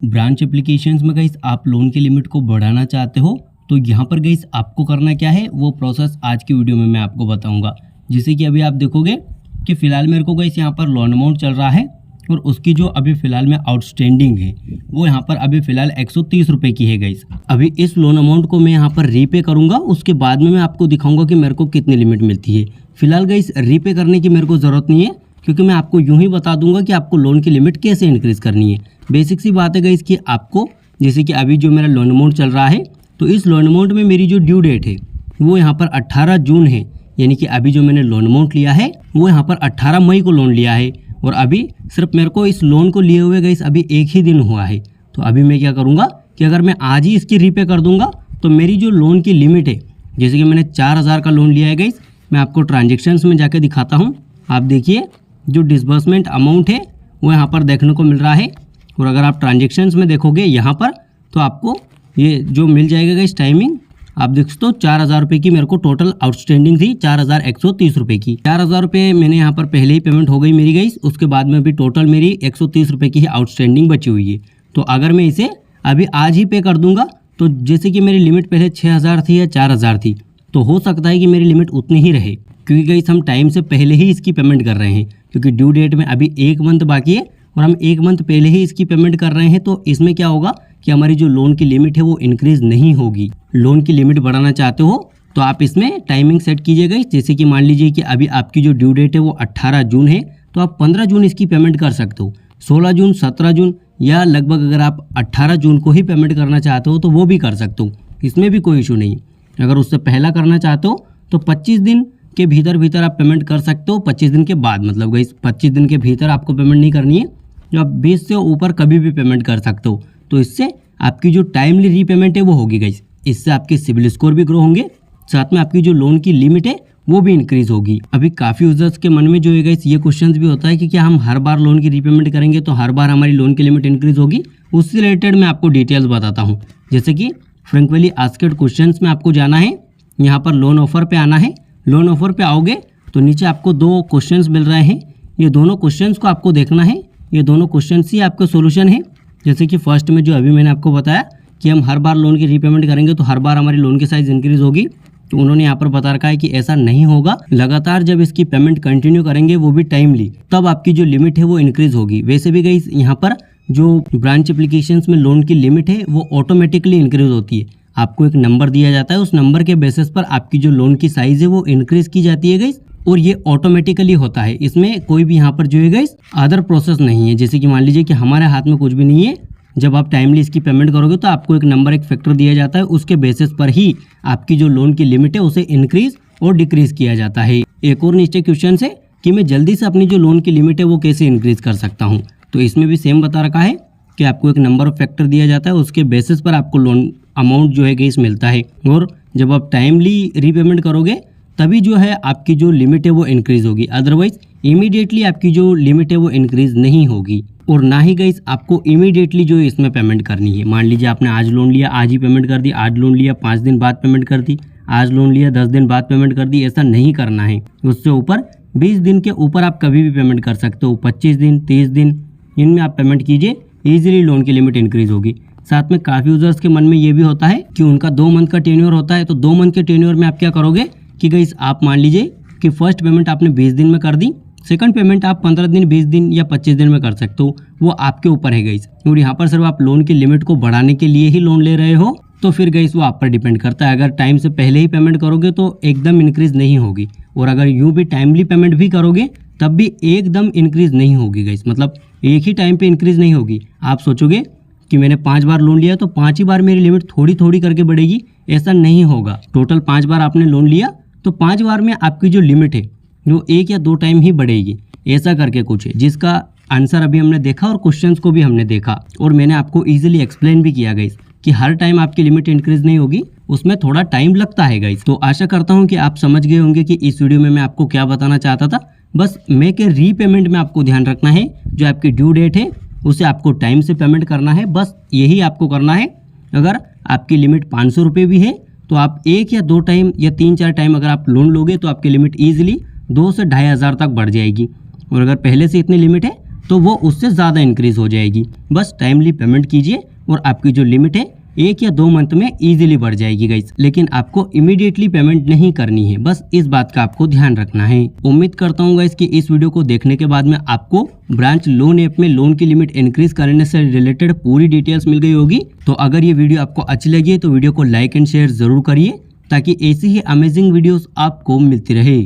Branch applications में guys आप loan की लिमिट को बढ़ाना चाहते हो तो यहाँ पर गाइस आपको करना क्या है वो प्रोसेस आज की वीडियो में मैं आपको बताऊंगा। जैसे कि अभी आप देखोगे कि फ़िलहाल मेरे को गाइस यहाँ पर लोन अमाउंट चल रहा है और उसकी जो अभी फ़िलहाल में आउटस्टैंडिंग है वो यहाँ पर अभी फ़िलहाल 130 रुपये की है गाइस। अभी इस लोन अमाउंट को मैं यहाँ पर रीपे करूँगा, उसके बाद में मैं आपको दिखाऊँगा कि मेरे को कितनी लिमिट मिलती है। फ़िलहाल गाइस रीपे करने की मेरे को ज़रूरत नहीं है क्योंकि मैं आपको यूँ ही बता दूंगा कि आपको लोन की लिमिट कैसे इंक्रीज़ करनी है। बेसिक सी बात है गाइस कि आपको जैसे कि अभी जो मेरा लोन अमाउंट चल रहा है तो इस लोन अमाउंट में मेरी जो ड्यू डेट है वो यहाँ पर 18 जून है, यानी कि अभी जो मैंने लोन अमाउंट लिया है वो यहाँ पर 18 मई को लोन लिया है और अभी सिर्फ मेरे को इस लोन को लिए हुए गाइस अभी एक ही दिन हुआ है। तो अभी मैं क्या करूँगा कि अगर मैं आज ही इसकी रीपे कर दूंगा तो मेरी जो लोन की लिमिट है, जैसे कि मैंने 4000 का लोन लिया है गाइस, मैं आपको ट्रांजेक्शन्स में जाके दिखाता हूँ। आप देखिए जो डिसबर्समेंट अमाउंट है वो यहाँ पर देखने को मिल रहा है और अगर आप ट्रांजेक्शन्स में देखोगे यहाँ पर तो आपको ये जो मिल जाएगा इस टाइमिंग आप देख सकते हो 4000 रुपये की मेरे को टोटल आउटस्टैंडिंग थी, 4130 रुपये की। 4000 रुपये मैंने यहाँ पर पहले ही पेमेंट हो गई मेरी गाइस, उसके बाद में भी टोटल मेरी 130 रुपये की आउटस्टैंडिंग बची हुई है। तो अगर मैं इसे अभी आज ही पे कर दूंगा तो जैसे कि मेरी लिमिट पहले 6000 थी या 4000 थी तो हो सकता है कि मेरी लिमिट उतनी ही रहे, क्योंकि गाइस हम टाइम से पहले ही इसकी पेमेंट कर रहे हैं। क्योंकि ड्यू डेट में अभी 1 मंथ बाकी है और हम 1 मंथ पहले ही इसकी पेमेंट कर रहे हैं, तो इसमें क्या होगा कि हमारी जो लोन की लिमिट है वो इंक्रीज़ नहीं होगी। लोन की लिमिट बढ़ाना चाहते हो तो आप इसमें टाइमिंग सेट कीजिएगा। जैसे कि मान लीजिए कि अभी आपकी जो ड्यू डेट है वो 18 जून है तो आप 15 जून इसकी पेमेंट कर सकते हो, 16 जून, 17 जून या लगभग अगर आप 18 जून को ही पेमेंट करना चाहते हो तो वो भी कर सकते हो, इसमें भी कोई इशू नहीं। अगर उससे पहला करना चाहते हो तो 25 दिन के भीतर आप पेमेंट कर सकते हो। 25 दिन के बाद मतलब गाइस 25 दिन के भीतर आपको पेमेंट नहीं करनी है, जो आप 20 से ऊपर कभी भी पेमेंट कर सकते हो। तो इससे आपकी जो टाइमली रीपेमेंट है वो होगी गाइस, इससे आपके सिबिल स्कोर भी ग्रो होंगे, साथ में आपकी जो लोन की लिमिट है वो भी इंक्रीज होगी। अभी काफ़ी यूजर्स के मन में जो है गाइस ये क्वेश्चन भी होता है कि क्या हम हर बार लोन की रीपेमेंट करेंगे तो हर बार हमारी लोन की लिमिट इंक्रीज होगी। उससे रिलेटेड मैं आपको डिटेल्स बताता हूँ। जैसे कि फ्रेंकली आस्क्ड क्वेश्चंस में आपको जाना है, यहाँ पर लोन ऑफर पे आना है। लोन ऑफर पे आओगे तो नीचे आपको 2 क्वेश्चंस मिल रहे हैं, ये दोनों क्वेश्चंस को आपको देखना है। ये दोनों क्वेश्चंस ही आपका सॉल्यूशन है। जैसे कि फर्स्ट में जो अभी मैंने आपको बताया कि हम हर बार लोन की रीपेमेंट करेंगे तो हर बार हमारी लोन की साइज़ इंक्रीज़ होगी, तो उन्होंने यहाँ पर बता रखा है कि ऐसा नहीं होगा। लगातार जब इसकी पेमेंट कंटिन्यू करेंगे वो भी टाइमली, तब आपकी जो लिमिट है वो इंक्रीज़ होगी। वैसे भी गाइस यहाँ पर जो ब्रांच एप्लीकेशंस में लोन की लिमिट है वो ऑटोमेटिकली इंक्रीज़ होती है। आपको एक नंबर दिया जाता है, उस नंबर के बेसिस पर आपकी जो लोन की साइज़ है वो इंक्रीज़ की जाती है गाइस, और ये ऑटोमेटिकली होता है। इसमें कोई भी यहाँ पर जो है गाइस अदर प्रोसेस नहीं है। जैसे कि मान लीजिए कि हमारे हाथ में कुछ भी नहीं है, जब आप टाइमली इसकी पेमेंट करोगे तो आपको एक नंबर, एक फैक्टर दिया जाता है, उसके बेसिस पर ही आपकी जो लोन की लिमिट है उसे इंक्रीज और डिक्रीज किया जाता है। एक और नीचे क्वेश्चन है कि मैं जल्दी से अपनी जो लोन की लिमिट है वो कैसे इंक्रीज कर सकता हूँ, तो इसमें भी सेम बता रखा है कि आपको एक नंबर ऑफ फैक्टर दिया जाता है, उसके बेसिस पर आपको लोन अमाउंट जो है गाइस मिलता है, और जब आप टाइमली रीपेमेंट करोगे तभी जो है आपकी जो लिमिट है वो इंक्रीज़ होगी। अदरवाइज इमीडिएटली आपकी जो लिमिट है वो इंक्रीज़ नहीं होगी, और ना ही गाइस आपको इमीडिएटली जो है इसमें पेमेंट करनी है। मान लीजिए आपने आज लोन लिया, आज ही पेमेंट कर दी, आज लोन लिया 5 दिन बाद पेमेंट कर दी, आज लोन लिया 10 दिन बाद पेमेंट कर दी, ऐसा नहीं करना है। उससे ऊपर 20 दिन के ऊपर आप कभी भी पेमेंट कर सकते हो, 25 दिन, 30 दिन, इनमें आप पेमेंट कीजिए, ईजिली लोन की लिमिट इंक्रीज़ होगी। साथ में काफ़ी यूजर्स के मन में ये भी होता है कि उनका 2 मंथ का टेन्योर होता है, तो 2 मंथ के टेन्योर में आप क्या करोगे कि गाइस आप मान लीजिए कि फर्स्ट पेमेंट आपने 20 दिन में कर दी, सेकंड पेमेंट आप 15 दिन, 20 दिन या 25 दिन में कर सकते हो, वो आपके ऊपर है गाइस। और यहाँ पर सिर्फ आप लोन की लिमिट को बढ़ाने के लिए ही लोन ले रहे हो तो फिर गाइस वो आप पर डिपेंड करता है। अगर टाइम से पहले ही पेमेंट करोगे तो एकदम इंक्रीज नहीं होगी, और अगर यूँ भी टाइमली पेमेंट भी करोगे तब भी एकदम इंक्रीज नहीं होगी गाइस, मतलब एक ही टाइम पे इंक्रीज नहीं होगी। आप सोचोगे कि मैंने 5 बार लोन लिया तो 5 ही बार मेरी लिमिट थोड़ी थोड़ी करके बढ़ेगी, ऐसा नहीं होगा। टोटल 5 बार आपने लोन लिया तो 5 बार में आपकी जो लिमिट है वो 1 या 2 टाइम ही बढ़ेगी, ऐसा करके कुछ है, जिसका आंसर अभी हमने देखा और क्वेश्चंस को भी हमने देखा, और मैंने आपको इजीली एक्सप्लेन भी किया गाइस कि हर टाइम आपकी लिमिट इंक्रीज नहीं होगी, उसमें थोड़ा टाइम लगता है गाइस। तो आशा करता हूँ कि आप समझ गए होंगे कि इस वीडियो में मैं आपको क्या बताना चाहता था। बस मेक ए रीपेमेंट में आपको ध्यान रखना है, जो आपकी ड्यू डेट है उसे आपको टाइम से पेमेंट करना है, बस यही आपको करना है। अगर आपकी लिमिट 500 रुपये भी है तो आप 1 या 2 टाइम या 3-4 टाइम अगर आप लोन लोगे तो आपकी लिमिट ईजिली 2 से 2500 तक बढ़ जाएगी, और अगर पहले से इतनी लिमिट है तो वो उससे ज़्यादा इंक्रीज हो जाएगी। बस टाइमली पेमेंट कीजिए और आपकी जो लिमिट है 1 या 2 मंथ में इजीली बढ़ जाएगी गाइस। लेकिन आपको इमीडिएटली पेमेंट नहीं करनी है, बस इस बात का आपको ध्यान रखना है। उम्मीद करता हूँ गाइस कि इस वीडियो को देखने के बाद में आपको ब्रांच लोन ऐप में लोन की लिमिट इंक्रीज करने से रिलेटेड पूरी डिटेल्स मिल गई होगी। तो अगर ये वीडियो आपको अच्छी लगी है तो वीडियो को लाइक एंड शेयर जरूर करिए, ताकि ऐसी ही अमेजिंग वीडियोस आपको मिलती रहे।